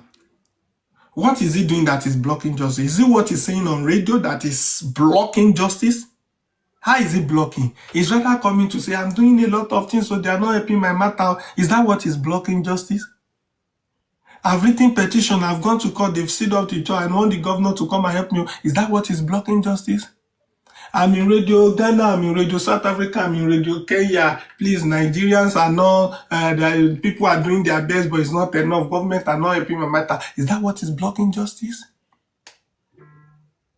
What is he doing that is blocking justice? Is it what he's saying on radio that is blocking justice? How is he blocking? He's rather coming to say, I'm doing a lot of things, so they are not helping my matter. Is that what is blocking justice? I've written petition, I've gone to court, they've stood up to each other, I want the governor to come and help me. Is that what is blocking justice? I'm in Radio Ghana, I'm in Radio South Africa, I'm in Radio Kenya. Please, Nigerians are not, people are doing their best, but it's not enough. Government are not helping my matter. Is that what is blocking justice?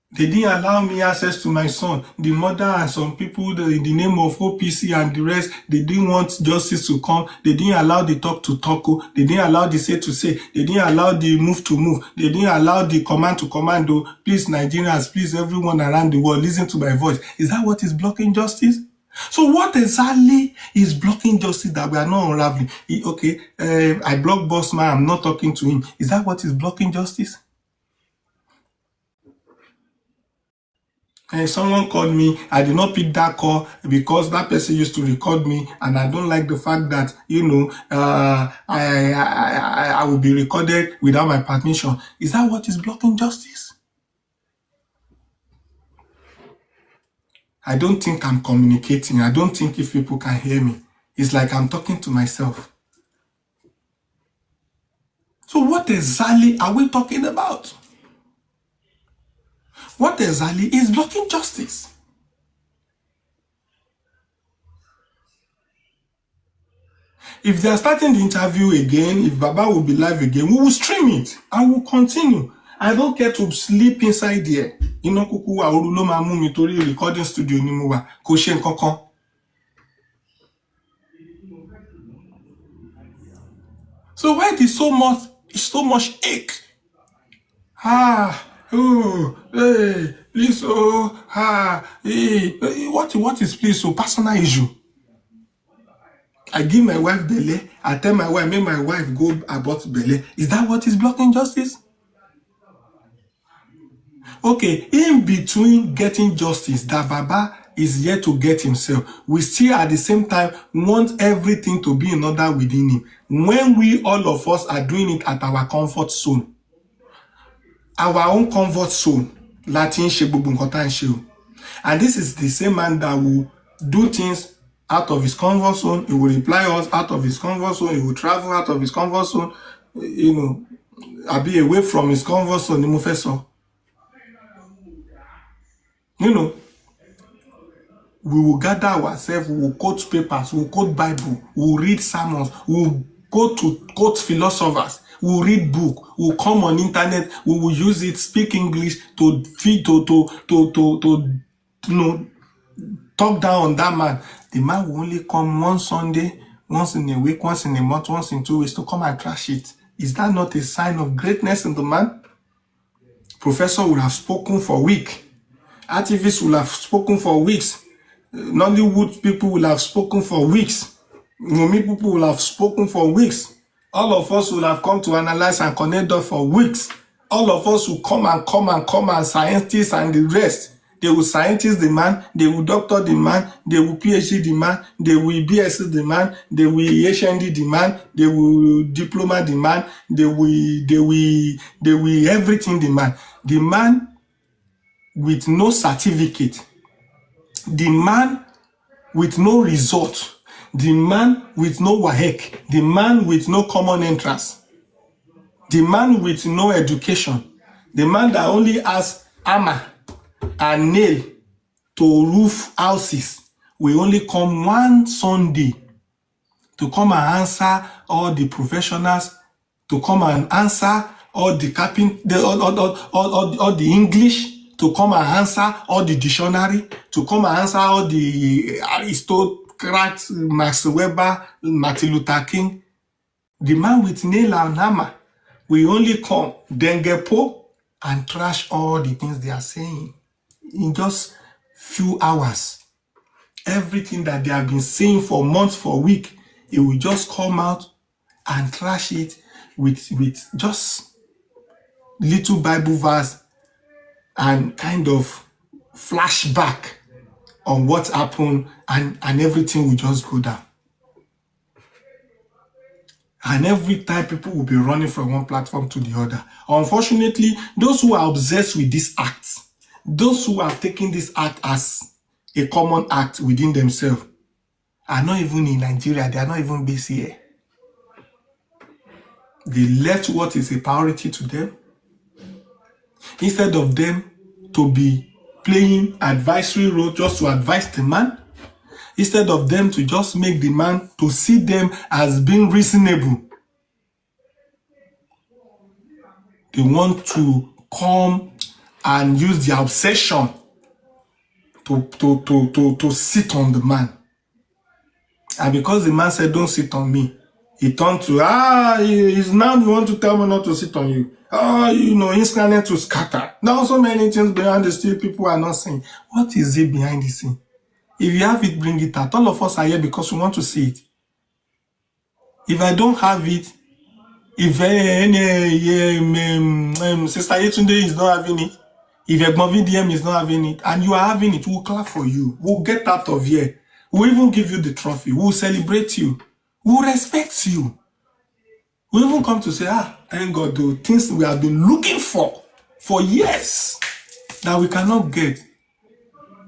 They didn't allow me access to my son. The mother and some people, in the name of OPC and the rest, they didn't want justice to come. They didn't allow the talk to talk. They didn't allow the say to say. They didn't allow the move to move. They didn't allow the command to command. Please, Nigerians, please, everyone around the world, listen to my voice. Is that what is blocking justice? So what exactly is blocking justice that we are not unraveling? Okay, I block boss man, I'm not talking to him. Is that what is blocking justice? And someone called me, I did not pick that call because that person used to record me, and I don't like the fact that, I will be recorded without my permission. Is that what is blocking justice? I don't think I'm communicating. I don't think if people can hear me. It's like I'm talking to myself. So what exactly are we talking about? What exactly is blocking justice? If they are starting the interview again, if Baba will be live again, we will stream it and we'll continue. I don't care to sleep inside there. Recording studio ni mo wà, kò ṣe nǹkankan. So why is so much ache? Please, what is please? So personal issue. I give my wife belle. I tell my wife, make my wife go abort belle. Is that what is blocking justice? Okay, in between getting justice, that Baba is yet to get himself, we still at the same time want everything to be in order within him. When we, all of us, are doing it at our comfort zone, our own comfort zone, Latin and this is the same man that will do things out of his comfort zone. He will reply us out of his comfort zone. He will travel out of his comfort zone. I'll be away from his comfort zone. We will gather ourselves, we will quote papers, we will quote Bible, we will read sermons, we will go to quote philosophers, we will read book, we will come on internet, we will use it, speak English to talk down on that man. The man will only come one Sunday, once in a week, once in a month, once in 2 weeks to come and trash it. Is that not a sign of greatness in the man? Professor will have spoken for weeks. Activists will have spoken for weeks. Nollywood people will have spoken for weeks. Mummy people will have spoken for weeks. All of us will have come to analyze and connect us for weeks. All of us will come and scientists and the rest. They will scientist the man, they will doctor the man, they will PhD the man, they will BSc the man, they will HND the man, they will diploma the man, they will everything the man. The man with no certificate, the man with no result, the man with no WAEC, the man with no common entrance, the man with no education, the man that only has hammer and nail to roof houses will only come one Sunday to come and answer all the professionals, to come and answer all the all the English, to come and answer all the dictionary, to come and answer all the aristocrats, Max Weber, Martin Luther King. The man with nail and hammer will only come, then get po and trash all the things they are saying in just few hours. Everything that they have been saying for months, for weeks, it will just come out and trash it with just little Bible verse and kind of flashback on what happened, and everything will just go down. And every time people will be running from one platform to the other. Unfortunately, those who are obsessed with this act, those who are taking this act as a common act within themselves, are not even in Nigeria. They are not even based here. They left what is a priority to them. Instead of them to be playing advisory role just to advise the man, instead of them to just make the man to see them as being reasonable, they want to come and use their obsession to sit on the man. And because the man said, don't sit on me, he turned to, it's now you want to tell me not to sit on you. Instantly to scatter. Now so many things behind the scene people are not saying. What is it behind the scene? If you have it, bring it out. All of us are here because we want to see it. If I don't have it, if Sister Yetunde is not having it, if Egbon VDM is not having it, and you are having it, we'll clap for you. We'll get out of here. We'll even give you the trophy. We'll celebrate you. We'll respect you. We'll even come to say, thank God, the things we have been looking for years that we cannot get.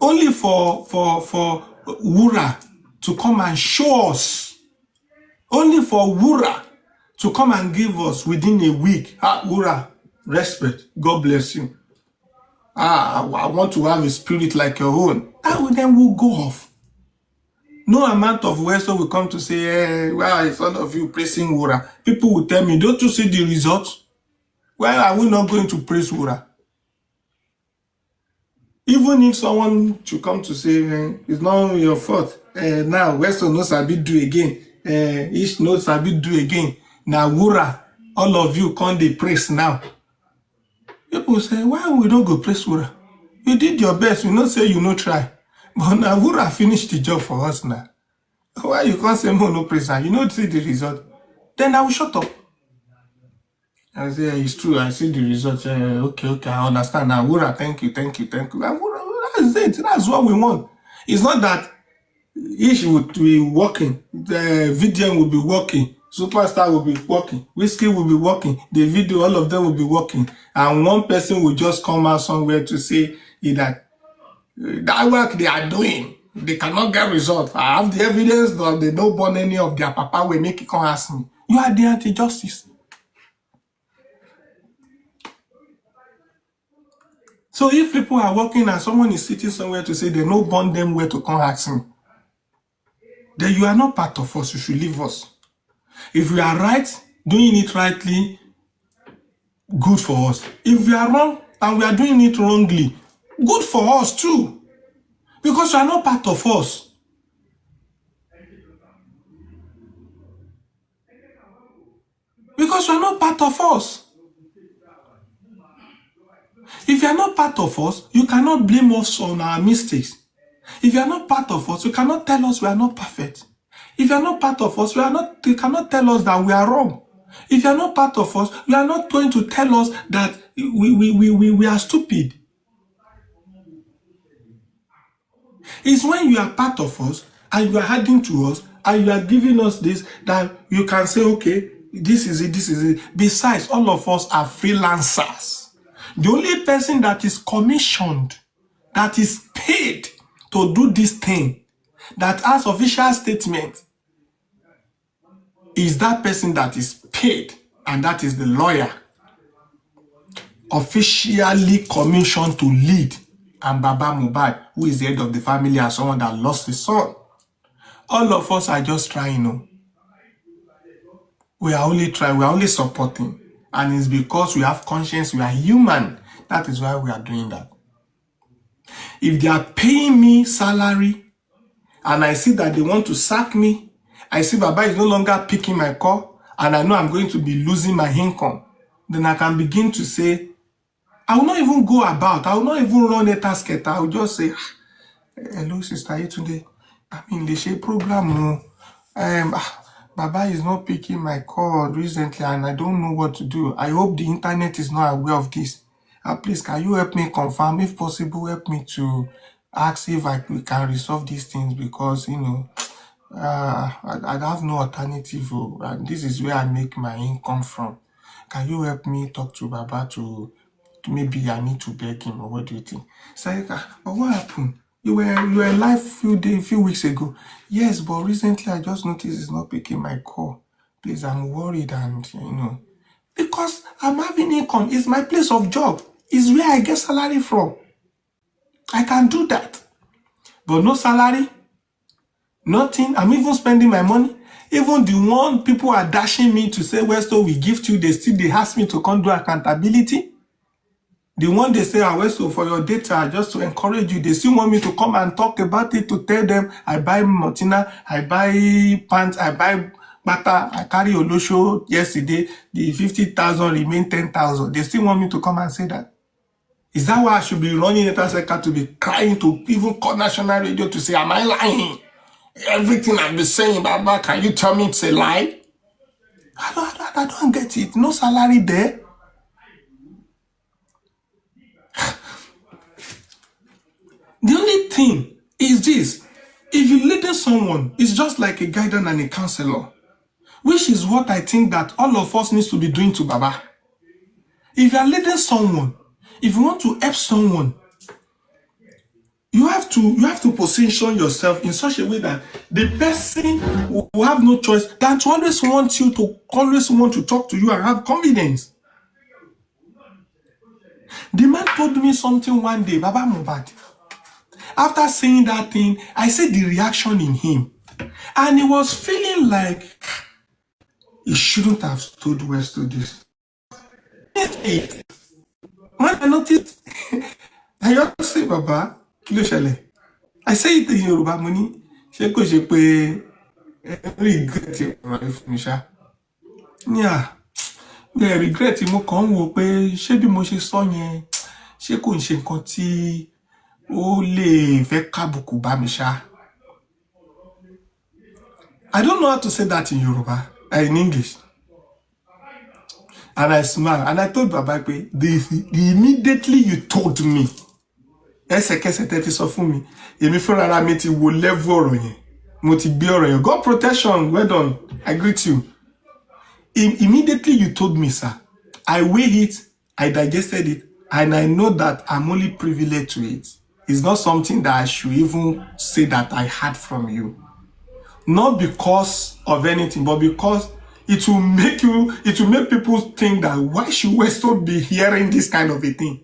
Only for Wura to come and show us. Only for Wura to come and give us within a week. Wura, respect. God bless you. I want to have a spirit like your own. That then will go off. No amount of words will come to say, well, it's all of you praising Wura. People will tell me, don't you see the results? Why are we not going to praise Wura? Even if someone should come to say, it's not your fault. Now, Weston knows I be do again. Each knows I be do again. Now, Wura, all of you can't they praise now. People say, why we don't go praise Wura? You did your best. You not say you no try. But now Wura finished the job for us now. Why you can't say no praise now? You don't see the result. Then I will shut up. I say, it's true. I see the result. Okay, I understand now. Wura, thank you. And Wura, that's it. That's what we want. It's not that each would be working. The VDM will be working. Superstar will be working. Whiskey will be working. The video, all of them will be working. And one person will just come out somewhere to say that work they are doing, they cannot get results. I have the evidence that they don't burn any of their papa will make it come ask me. You are the anti-justice. So if people are working and someone is sitting somewhere to say they no burn them where to come ask me, then you are not part of us. You should leave us. If we are right, doing it rightly, good for us. If we are wrong and we are doing it wrongly, good for us too. Because you are not part of us. Because you are not part of us. If you are not part of us, you cannot blame us on our mistakes. If you are not part of us, you cannot tell us we are not perfect. If you are not part of us, you cannot tell us that we are wrong. If you are not part of us, you are not going to tell us that we are stupid. It's when you are part of us and you are adding to us and you are giving us this that you can say, okay, this is it, this is it. Besides, all of us are freelancers. The only person that is commissioned, that is paid to do this thing, that has official statement, is that person that is paid, and that is the lawyer officially commissioned to lead, and Baba Mohbad, who is the head of the family and someone that lost his son. All of us are just trying, we are only trying, we are only supporting, and it's because we have conscience, we are human. That is why we are doing that. If they are paying me salary and I see that they want to sack me, I see Baba is no longer picking my call, and I know I'm going to be losing my income, then I can begin to say, I will not even go about, I will not even run a task. I will just say, hello, Sister Yetunde. I mean, they say program. Baba is not picking my call recently, and I don't know what to do. I hope the internet is not aware of this. Please, can you help me confirm? If possible, help me to ask if we can resolve these things, because, I have no alternative, and this is where I make my income from. Can you help me talk to Baba to maybe I need to beg him, or what do you think? Say, but what happened? You were live few weeks ago. Yes, but recently I just noticed he's not picking my call. Please, I'm worried, and because I'm having income. It's my place of job. It's where I get salary from. I can do that. But no salary, nothing. I'm even spending my money. Even the one people are dashing me to say, Westo, we gift you, they ask me to come do accountability. The one they say, Westo, for your data, just to encourage you, they still want me to come and talk about it, to tell them I buy Martina, I buy pants, I buy bata, I carry Olosho yesterday, the 50,000 remain 10,000. They still want me to come and say that. Is that why I should be running Etaseka to be crying to even call national radio to say, am I lying? Everything I've been saying, Baba, can you tell me it's a lie? I don't get it. No salary there. The only thing is this. If you lead someone, it's just like a guidance and a counselor, which is what I think that all of us needs to be doing to Baba. If you are leading someone, if you want to help someone, you have to position yourself in such a way that the person will have no choice than to always want to talk to you and have confidence. The man told me something one day, Baba Mohbad. After saying that thing, I said the reaction in him, and he was feeling like he shouldn't have told West to this. When I noticed, I just say, Baba, kilo shele. I say it in Yoruba money. Ṣé kò ṣe pé regret it fún mi ṣá. Yeah. The regret mo kàn wò pé ṣé bí mo ṣe sọ yẹn, ṣé kò ń ṣe nǹkan tí ó lè fẹ́ kábùkù bá mi ṣá. I don't know how to say that in Yoruba, in English. And I smiled, and I told Baba pé immediately you told me, ẹsẹ̀kẹsẹ̀ tẹ́tí sọ fún mi, èmi fúnra ara mi ti wo level ọ̀rọ̀ yẹn, mo ti gbé ọ̀rọ̀ yẹn. God protection, well done, I greet you. Immediately you told me, sir, I weigh it, I digested it, and I know that I'm only privileged to it. It's not something that I should even say that I had from you. Not because of anything, but because it will make people think that why should Westo be hearing this kind of a thing?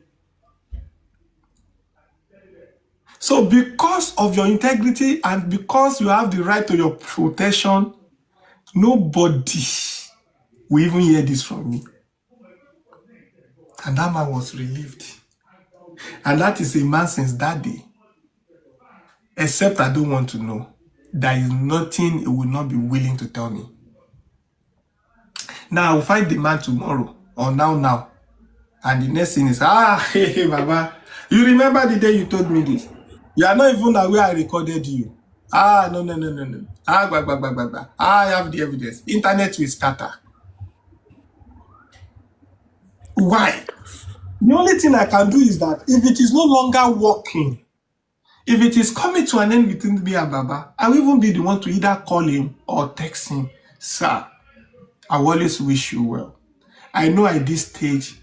So because of your integrity and because you have the right to your protection, nobody will even hear this from me. And that man was relieved. And that is a man since that day. Except I don't want to know. There is nothing he will not be willing to tell me. Now I will find the man tomorrow or now. And the next thing is, hey, Baba, you remember the day you told me this? You are not even aware I recorded you. No. I have the evidence. Internet will scatter. Why? The only thing I can do is that if it is no longer working, if it is coming to an end between me and Baba, I will even be the one to either call him or text him. Sir, I always wish you well. I know at this stage,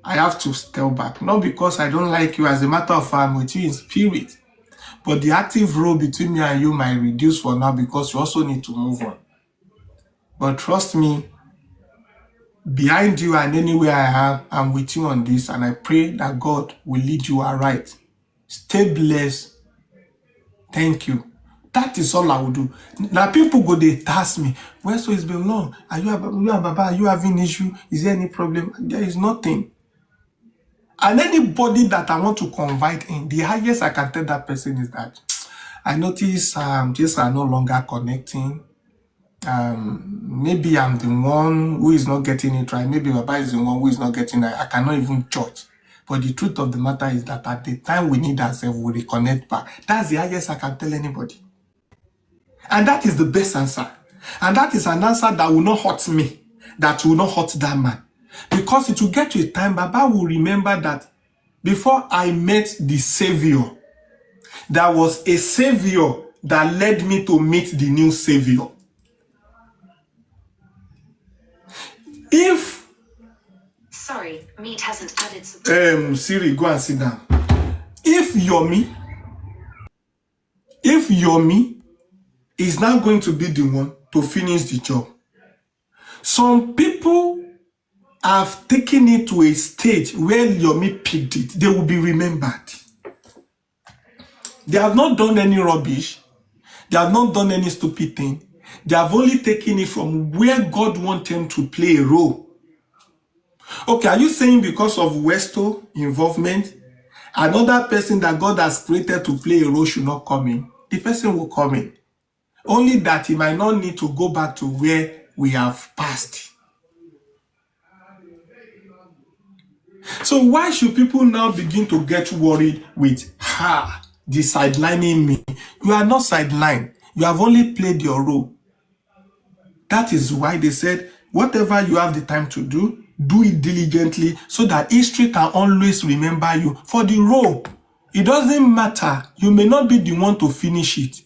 I have to step back. Not because I don't like you, as a matter of fact, I'm with you in spirit. But the active role between me and you might reduce for now because you also need to move on. But trust me, behind you and anywhere I am, I'm with you on this, and I pray that God will lead you aright. Stay blessed. Thank you. That is all I will do. Now people go, they task me, well, so it's been long. Are you and Baba, are you having issue? Is there any problem? There is nothing. And anybody that I want to confide in, the highest I can tell that person is that I notice just are no longer connecting. Maybe I'm the one who is not getting it right. Maybe Baba is the one who is not getting it. I cannot even judge. But the truth of the matter is that at the time we need ourselves, we reconnect back. That's the highest I can tell anybody. And that is the best answer. And that is an answer that will not hurt me, that will not hurt that man. Because it will get to a time, Baba will remember that before I met the Savior, there was a Savior that led me to meet the new Savior. If sorry, meat hasn't added support. Siri, go and sit down. If Yomi is now going to be the one to finish the job, some people have taken it to a stage where Yomi picked it. They will be remembered. They have not done any rubbish. They have not done any stupid thing. They have only taken it from where God wants them to play a role. Okay, are you saying because of Westo involvement, another person that God has created to play a role should not come in? The person will come in. Only that he might not need to go back to where we have passed. So why should people now begin to get worried with the sidelining me? You are not sidelined. You have only played your role. That is why they said, whatever you have the time to do it diligently so that history can always remember you for the role. It doesn't matter. You may not be the one to finish it.